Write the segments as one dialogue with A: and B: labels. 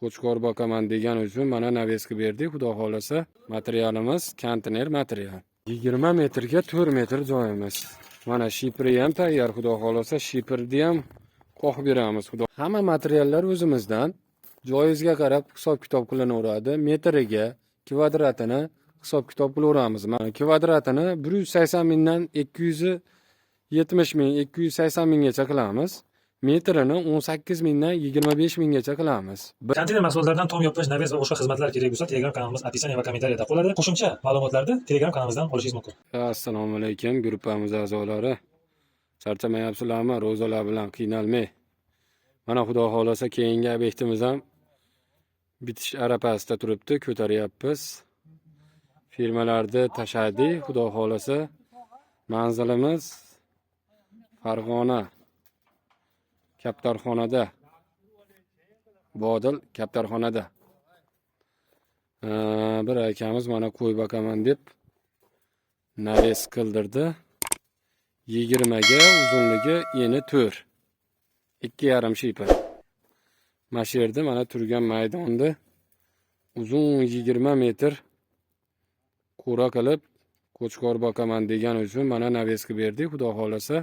A: qo'chqor boqaman degan uchun mana naveska berdik. Xudo xolasa materialimiz konteyner material. 20 metrga 4 metr joyimiz. Mana shipri ham tayyor. Xudo xolasa shiprni ham qo'yib beramiz. Xudo. Hamma materiallar o'zimizdan. Joyizga qarab hisob kitob qilinaveradi. Metriga, kvadratini hisob kitob qilaveramiz. Mana kvadratini 180 mingdan 270 ming, 280 minggacha qilamiz. Metrini 18 mingdan 25 minggacha qilamiz.
B: Konteyner mahsulotlaridan tom yopish, naves va boshqa xizmatlar kerak bo'lsa, Telegram kanalimiz opisiya va kommentariyada qoladi. Qo'shimcha ma'lumotlarni Telegram kanalimizdan olishingiz mumkin.
A: Assalomu alaykum gruppamiz a'zolari. Charchamayapsizlarmi? Ro'zalar bilan qiynalmay. Mana xudo xolasa keyingi obyektimiz ham bitish arafasida turibdi, ko'taryapmiz. Firmalarni tashadik, xudo xolasa manzilimiz Farg'ona Kaptarxonada. Bodil Kaptarxonada. Bir akamiz mana qo'y boqaman deb naves qildirdi. 20 ga, uzunligi eni 4. 2,5 shipir. Mana shu yerda mana turgan maydonda uzun 20 metr qura qilib qo'chqor boqaman degan uchun mana naveska berdik. Xudo xolasa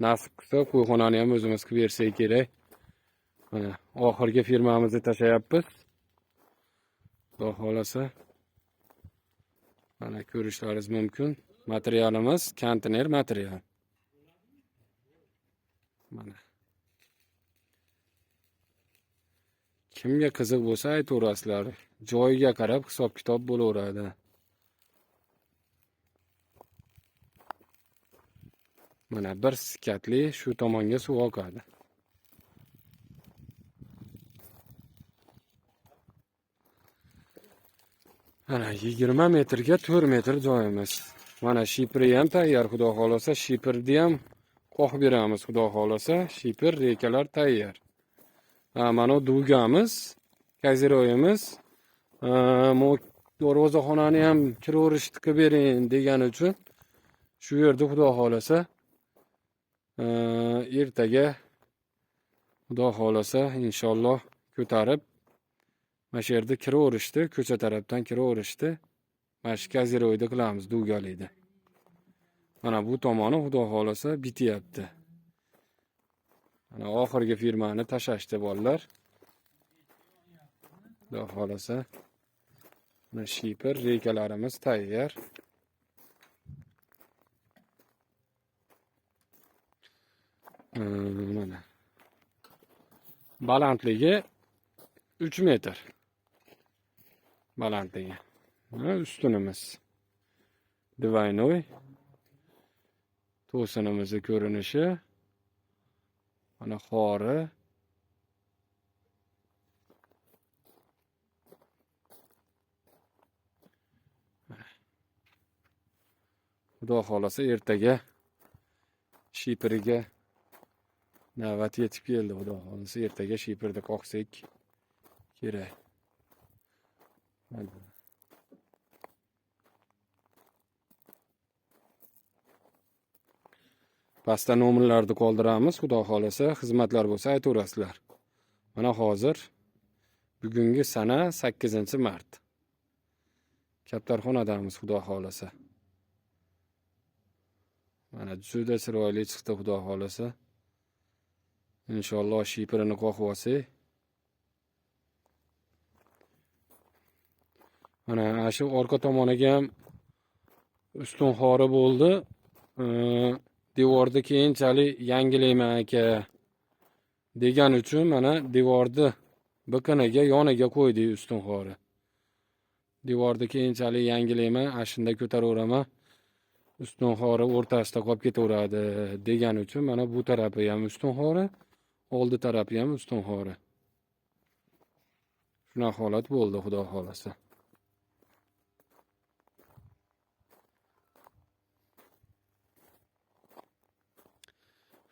A: nasib qilsa qo'yxonani ham o'zimiz qilib bersak kerak. Mana oxirgi firmamizni tashlayapmiz. Xudo xolasa mana ko'rishlaringiz mumkin. Materialimiz konteyner material. Mana kimga qiziq bo'lsa aytaverasizlar. Joyiga qarab hisob kitob bo'laveradi. Mana bir sikatli shu tomonga suv oqadi. Mana 20 metrga 4 metr joyimiz. Mana shipri ham tayyor. Xudo xolasa shiprni ham qo'yib beramiz. Xudo xolasa shipr rekalar tayyor. Mana dugamiz, kaziroyimiz, darvozaxonani ham kiraverishni qilib bering degan uchun shu yerda xudo xolasa ertaga xudo xolasa inshaalloh ko'tarib mana shu yerda kiraverishdi, ko'cha tarafdan kiraverishdi. Mana shu kaziroyda qilamiz dugalikda. Mana bu tomoni xudo xolasa bityapti. Mana oxirgi firmani tashashdi bolalar. Xudo xolasa mana shipr rekalarimiz tayyor. Mana balandligi 3 metr. Balandligi. Mana ustunimiz Divaynoy. To'sinimizning ko'rinishi. Mana xori. Xudo xolasa ertaga shipriga navbat yetib keldi. Xudo xolasa ertaga shiprda qoqsak kerak. Pastda nomerlarni qoldiramiz. Xudo xolasa xizmatlar bo'lsa aytaverasizlar. Mana hozir bugungi sana 8-mart. Kaptarxonadamiz xudo xolasa. Mana juda chiroyli chiqdi xudo xolasa. Inshaalloh shiprini qo'yib olsak. Mana shu orqa tomoniga ham ustun xori bo'ldi. Devorni keyinchalik yangilayman aka degan uchun mana devorni biqiniga yoniga qo'ydik ustun xori. Devorni keyinchalik yangilayman, ashunda ko'taraveraman. Ustun xori o'rtasida qolib ketaveradi degan uchun mana bu tarafi ham ustun xori, oldi tarafi ham ustun xori. Shuna holat bo'ldi xudo xolasa.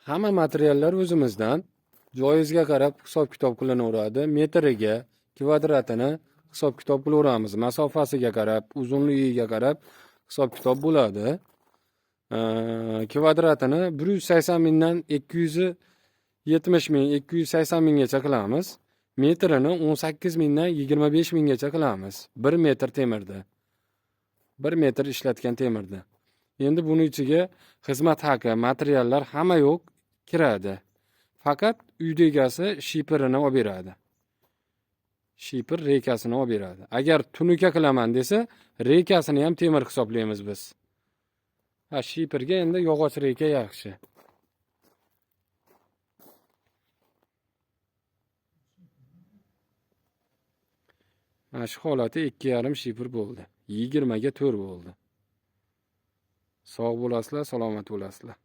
A: Hamma materiallar o'zimizdan. Joyizga qarab hisob kitob qilinaveradi. Metriga, kvadratini hisob kitob qilaveramiz. Masofasiga qarab, uzunligiga qarab hisob kitob bo'ladi. Kvadratini 180 mingdan 270 ming, 280 minggacha qilamiz. metrini 18 mingdan 25 minggacha qilamiz. 1 metr temirda. 1 metr ishlatgan temirda. Endi buni ichiga xizmat haqi, materiallar hamma yo'q kiradi. Faqat uyda egasi shipirini olib beradi. Shipir reykasini olib beradi. Agar tunuka qilaman desa, reykasini ham temir hisoblaymiz biz. Ha, shipirga endi yog'och reyka yaxshi. Mana shu holati 2,5 shipir bo'ldi. 20 ga 4 bo'ldi. Sog' bo'lasizlar, salomat bo'lasizlar.